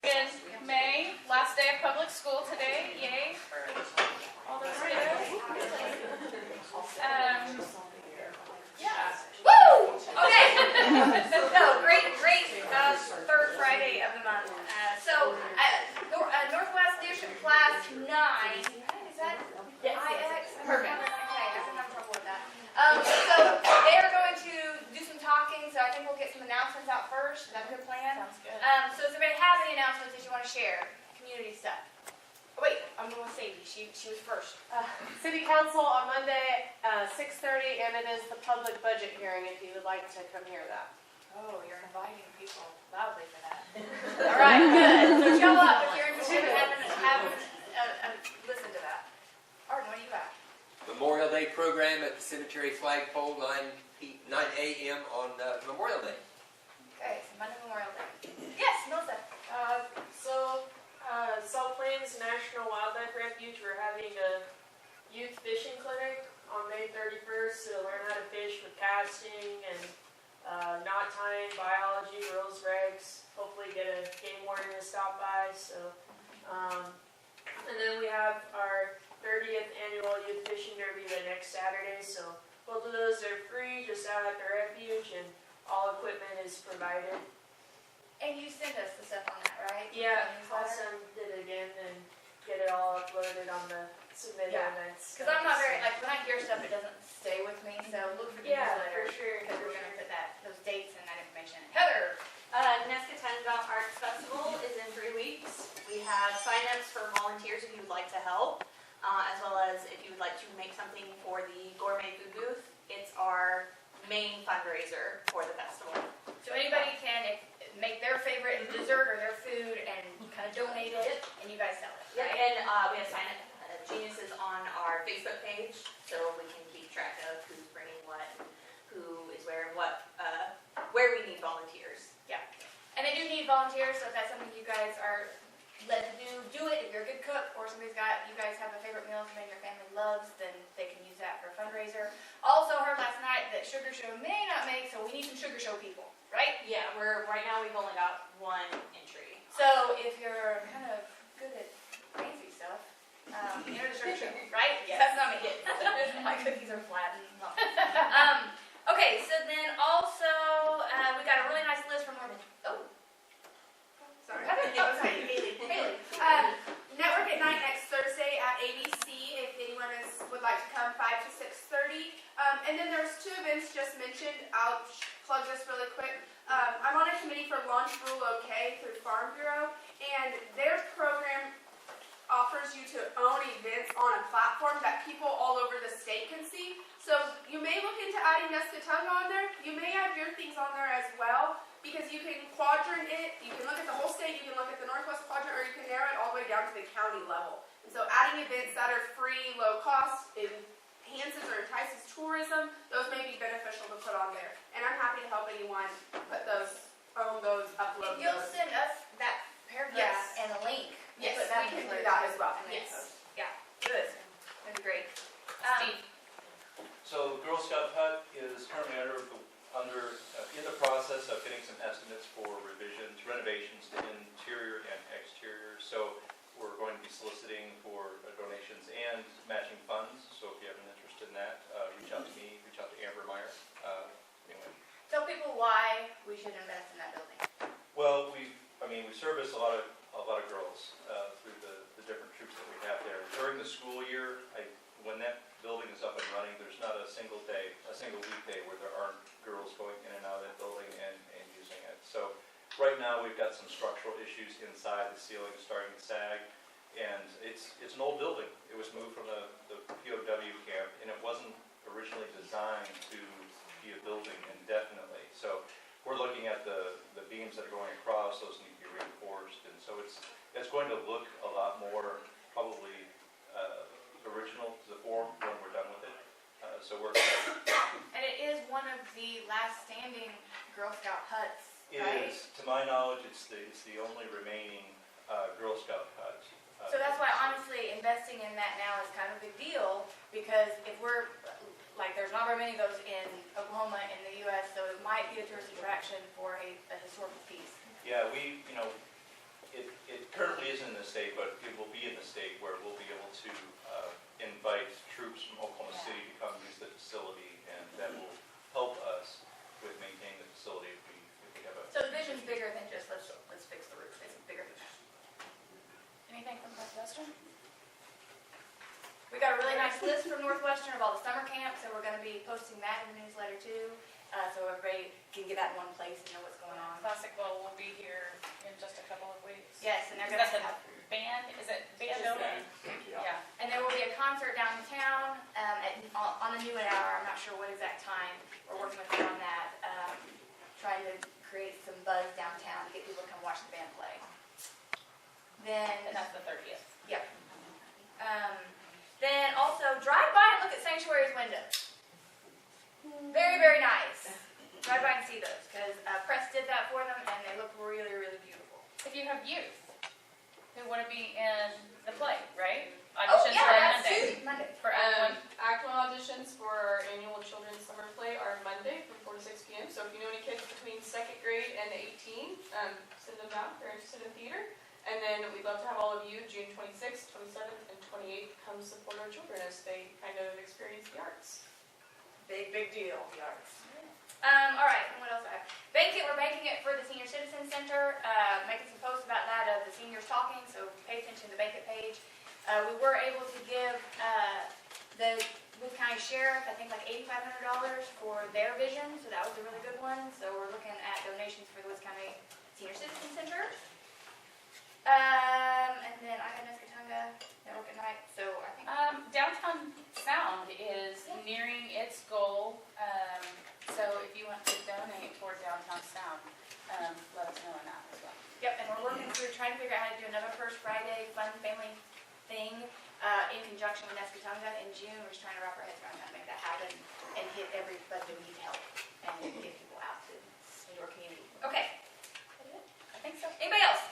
In May, last day of public school today. Yay for all those kiddos. Yeah. Woo! Okay. No, great. Third Friday of the month. Northwest Leadership Class 9. Is that IX? Perfect. Okay, I didn't have trouble with that. So they are going to do some talking. So I think we'll get some announcements out first. Is that a good plan? Sounds good. So does anybody have any announcements that you want to share? Community stuff. Oh, wait, I'm going with Sadie. She was first. City Council on Monday, 6:30, and it is the public budget hearing if you would like to come hear that. Oh, you're inviting people loudly for that. All right, good. So show up if you're interested in having listen to that. Arden, what do you got? Memorial Day program at the cemetery flagpole, 9 a.m. on Memorial Day. Okay, so Monday Memorial Day. Yes, Melissa. Salt Plains National Wildlife Refuge, we're having a youth fishing clinic on May 31st to learn how to fish with casting and knot tying, biology, rules, regs. Hopefully get a game warden to stop by. And then we have our 30th annual youth fishing derby the next Saturday. So both of those are free, just out at the refuge, and all equipment is provided. And you sent us the stuff on that, right? Yeah, I'll send it again and get it all uploaded on the submitted events. Because I'm not very, when I hear stuff, it doesn't stay with me. So look for the newsletter. For sure. Because we're going to put those dates and that information. Heather. Nescatenville Arts Festival is in 3 weeks. We have sign-ups for volunteers if you would like to help, as well as if you would like to make something for the gourmet food booth. It's our main fundraiser for the festival. So anybody can make their favorite dessert or their food and kind of donate it, and you guys sell it, right? And we have sign-up geniuses on our Facebook page, so we can keep track of who's bringing what, who is where, and what, where we need volunteers. Yeah. And they do need volunteers, so if that's something you guys are led to do it. If you're a good cook or you guys have a favorite meal something your family loves, then they can use that for a fundraiser. Also heard last night that Sugar Show may not make, so we need some Sugar Show people, right? Yeah, right now we've only got 1 entry. So if you're kind of good at fancy stuff, enter the Sugar Show, right? Yes. That's not me. My cookies are flat and okay, so then also we got a really nice list from Norman. Oh. Sorry. Haley. Network at Night next Thursday at ABC if anyone would like to come, 5 to 6:30. And then there's 2 events just mentioned. I'll plug this really quick. I'm on a committee for Launch Rule OK through Farm Bureau, and their program offers you to own events on a platform that people all over the state can see. So you may look into adding Nescatonga on there. You may add your things on there as well, because you can quadrant it. You can look at the whole state, you can look at the Northwest quadrant, or you can narrow it all the way down to the county level. And so adding events that are free, low cost, enhances or entices tourism, those may be beneficial to put on there. And I'm happy to help anyone put those, own those, upload You'll those. send us that paragraph Yes. and a link. Yes, We'll put we can do that as well. Yes. Yeah, good. That'd be great. Steve. So Girl Scout Hut is currently in the process of getting some estimates for revisions, renovations to interior and exterior. So we're going to be soliciting for donations and matching funds. So if you have an interest in that, reach out to me, reach out to Amber Meyer. Anyway. Tell people why we should invest in that building. Well, we service a lot of girls through the different troops that we have there. During the school year, when that building is up and running, there's not a single weekday where there aren't girls going in and out of that building and using it. So right now we've got some structural issues inside. The ceiling is starting to sag, and it's an old building. It was moved from the POW camp, and it wasn't originally designed to be a building indefinitely. So we're looking at the beams that are going across. Those need to be reinforced, and so it's going to look a lot more probably original to the form when we're done with it. So we're excited. And it is one of the last standing Girl Scout huts, right? It is, to my knowledge, it's the only remaining Girl Scout hut. So that's why, honestly, investing in that now is kind of a big deal, because if we're, there's not very many of those in Oklahoma, in the U.S., so it might be a tourist attraction for a historical piece. Yeah, it currently isn't in the state, but it will be in the state where we'll be able to invite troops from Oklahoma City to come use the facility, and that will help us with maintaining the facility if we have a. So the vision's bigger than just let's fix the roof. It's bigger than that. Anything from Northwestern? We got a really nice list from Northwestern of all the summer camps, so we're going to be posting that in the newsletter too, so everybody can get that in one place and know what's going on. Classic Bowl will be here in just a couple of weeks. Yes, and they're Is going that to the have. band? Is it band only? Yeah. And there will be a concert downtown on the noon hour. I'm not sure what exact time. We're working with them on that, trying to create some buzz downtown to get people to come watch the band play. And Then, that's the 30th. yep. Then also drive by and look at Sanctuary's windows. Very, very nice. Drive by and see those because Press did that for them and they look really, really beautiful. If you have youth who want to be in the play, right? Oh Auditions yeah, are on that's Monday. Tuesday, Monday. For Act 1. Act 1 auditions for our annual children's summer play are Monday from 4 to 6 p.m. So if you know any kids between 2nd grade and 18, send them out if they're interested in theater. And then we'd love to have all of you June 26th, 27th, and 28th come support our children as they kind of experience the arts. Big, big deal, the arts. All right, and what else I have? Banquet, we're banking it for the Senior Citizen Center, making some posts about that of the seniors talking, so pay attention to the banquet page. We were able to give the Booth County Sheriff, I think like $8,500 for their vision, so that was a really good one. So we're looking at donations for the Woods County Senior Citizen Center. And then I had Nescatunga, Network at Night, so I think. Downtown Sound is nearing its goal. So if you want to donate toward Downtown Sound, let us know on that as well. Yep, and we're working through trying to figure out how to do another First Friday fun family thing in conjunction with Nescatunga in June. We're just trying to wrap our heads around that, make that happen, and hit everybody who needs help and get people out to into our community. Okay. I think so. Anybody else?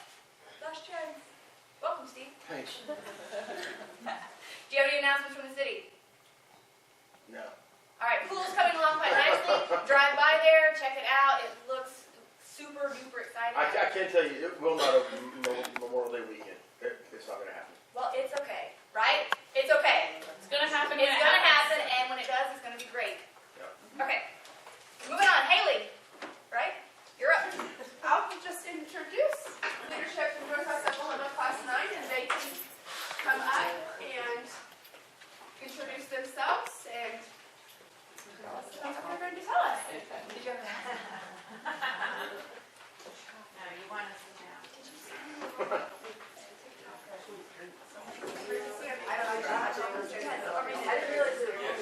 Last chance. Welcome, Steve. Thanks. Do you have any announcements from the city? No. All right, pool's coming along quite nicely. Drive by there, check it out. It looks super duper exciting. I can't tell you, it will not open Memorial Day weekend. It's not going to happen. Well, it's okay, right? It's okay. It's going to happen. It's gonna happen, and when it does, it's gonna be great. Yeah. Okay, moving on. Haley, right? You're up. I'll just introduce leadership from Northwest Oklahoma Class 9, and they can come up and introduce themselves and tell us about what they're going to tell us. Did you have No, you want us to know. I don't know. I didn't realize it was.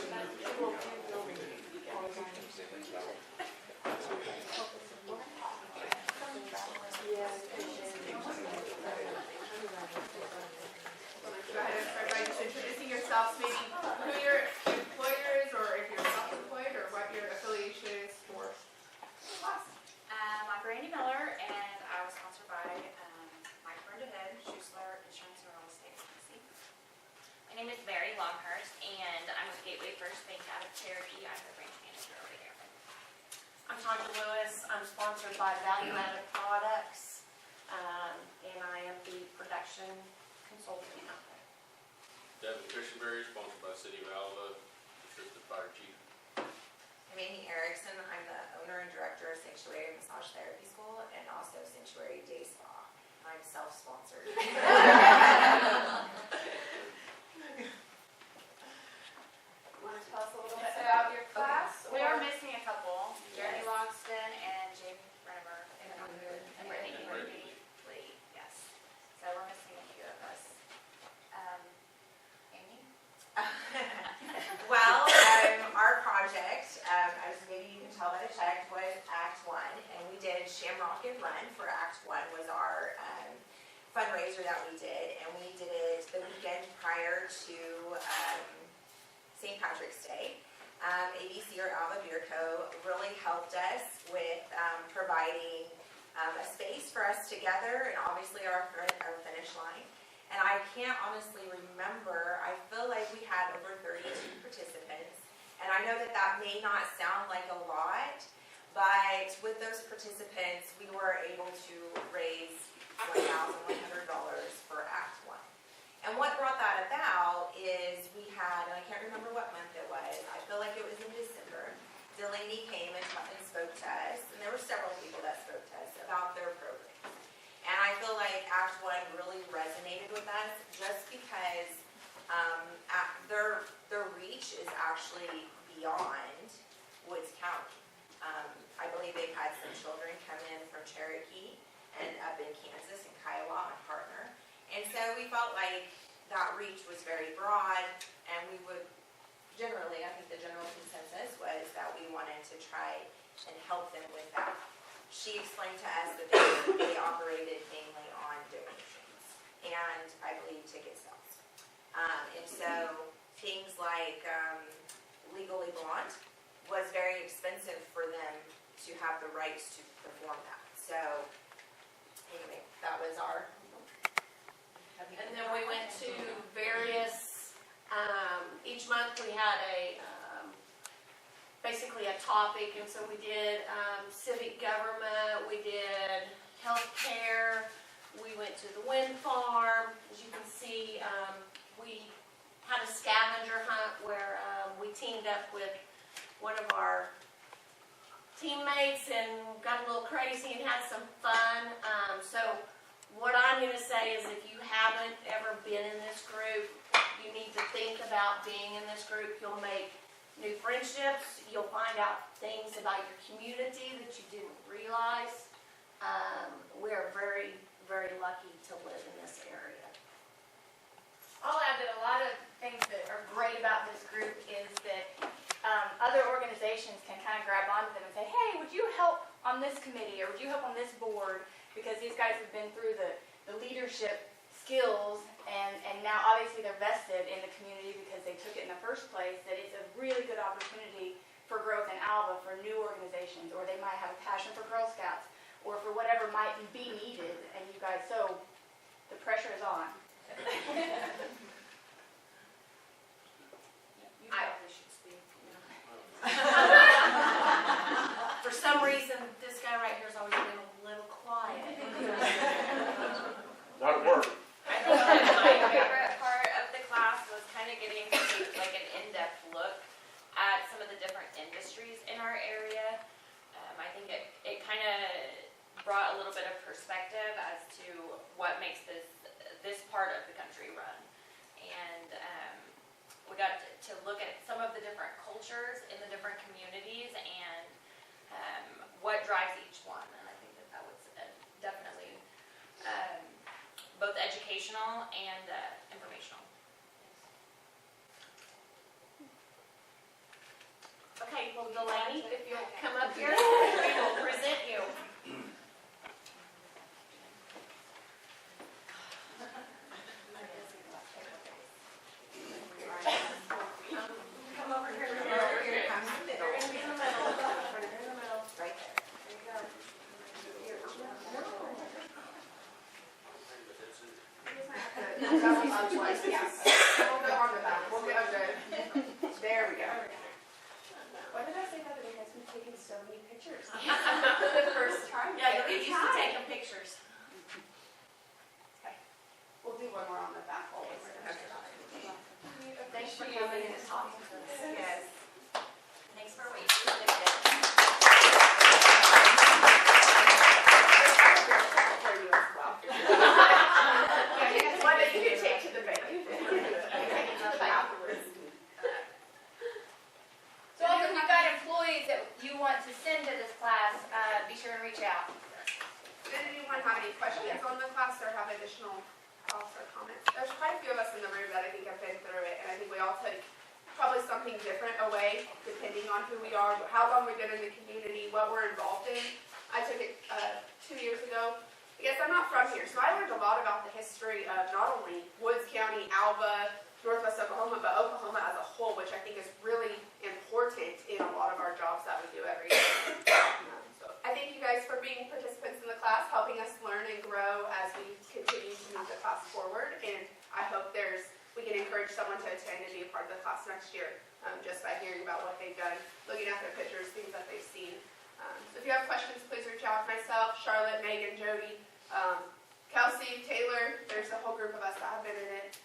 Go ahead and start by just introducing yourselves, maybe who your employer is, or if you're self-employed, or what your affiliation is for the class. I'm Brandy Miller, and I was sponsored by Mike Burnett, Schuessler Insurance and Real Estate Agency. My name is Mary Longhurst, and I'm with Gateway First Bank out of Cherokee. I'm the branch manager over there. I'm Tanya Lewis. I'm sponsored by Value Added Products, and I am the production consultant out there. Devin Christenberry, sponsored by City of Alva, Assistant Fire Chief. I'm Amy Erickson. I'm the owner and director of Sanctuary Massage Therapy School and also Sanctuary Day Spa. I'm self-sponsored. You want to tell us a little bit about your class? We are missing a couple, Jeremy Longston and Jamie Brennemer. And Brittany Lee, yes. So we're missing a few of us. Amy? Well, our project, as maybe you can tell by the check, was Act 1, and we did Shamrock and Run for Act 1 was our fundraiser that we did, and we did it the weekend prior to St. Patrick's Day. ABC or Alva Beer Co. really helped us with providing a space for us together, and obviously our finish line. And I can't honestly remember, I feel like we had over 32 participants. And I know that that may not sound like a lot, but with those participants, we were able to raise $1,100 we felt like that reach was very broad, and we would, generally, I think the general consensus was that we wanted to try and help them with that. She explained to us that they operated mainly on donations, and I believe ticket sales. And so things like Legally Blonde was very expensive for them to have the rights to perform that. So anyway, that was our. And then we went to various, each month we had basically a topic, and so we did civic government, we did healthcare, we went to the wind farm. As you can see, we had a scavenger hunt where we teamed up with one of our teammates and got a little crazy and had some fun. So what I'm going to say is if you haven't ever been in this group, you need to think about being in this group. You'll make new friendships. You'll find out things about your community that you didn't realize. We're very, very lucky to live in this area. I'll add that a lot of things that are great about this group is that other organizations can kind of grab onto them and say, hey, would you help on this committee or would you help on this board? Because these guys have been through the leadership skills and now obviously they're vested in the community because they took it in the first place, that it's a really good opportunity for growth in Alva for new organizations, or they might have a passion for Girl Scouts or for whatever might be needed, and you guys, so the pressure is on. You probably should speak. For some reason, this guy right here has always been a little quiet. Not at work. I think that my favorite part of the class was kind of getting to take like an in-depth look at some of the different industries in our area. I think it kind of brought a little bit of perspective as to what makes this part of the country run. And we got to look at some of the different cultures in the different communities and what drives each one. And I think that was definitely both educational and informational. Okay, well, Delaney, if you'll come up here, we will present you. Come over here. Here comes the middle. You're going to be in the middle. Right there. There you go. We'll go on the back. We'll get good. There we go. Why did I say that? It has been taking so many pictures. The first time. Yeah, you'll get used to taking pictures. Okay. We'll do one more on the back always. Thanks for coming and talking to us. Yes. Thanks for waiting. For you as well. One that you can take to the bank. Afterwards. So also, if you've got employees that you want to send to this class, be sure and reach out. Did anyone have any questions on the class or have additional thoughts or comments? There's quite a few of us in the room that I think have been through it, and I think we all take probably something different away, depending on who we are, how long we've been in the community, what we're involved in. I took it 2 years ago. I guess I'm not from here, so I learned a lot about the history of not only Woods County, Alva, Northwest Oklahoma, but Oklahoma as a whole, which I think is really important in a lot of our jobs that we do every day. So I thank you guys for being participants in the class, helping us learn and grow as we continue to move the class forward. And I hope we can encourage someone to attend and be a part of the class next year, just by hearing about what they've done, looking at their pictures, things that they've seen. So if you have questions, please reach out to myself, Charlotte, Megan, Jody, Kelsey, Taylor. There's a whole group of us that have been in it.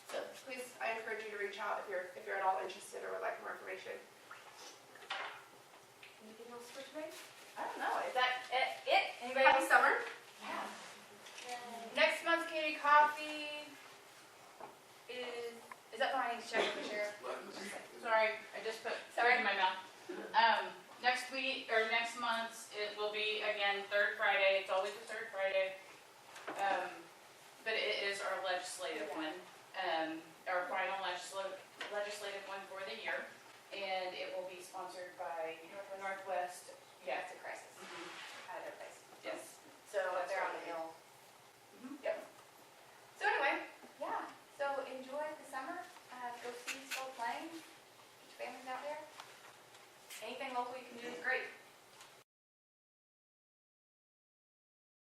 So please, I encourage you to reach out if you're at all interested or would like more information. Anything else for today? I don't know. Is that it? Anybody Happy else? summer. Next month's community coffee is that the one I need to check with the sheriff? Sorry, I just put Sorry. in my mouth. Next week, or next month's, it will be, again, third Friday. It's always the third Friday. but it is our legislative one, our final legislative one for the year. And it will be sponsored by Northwest, yeah, It's a crisis.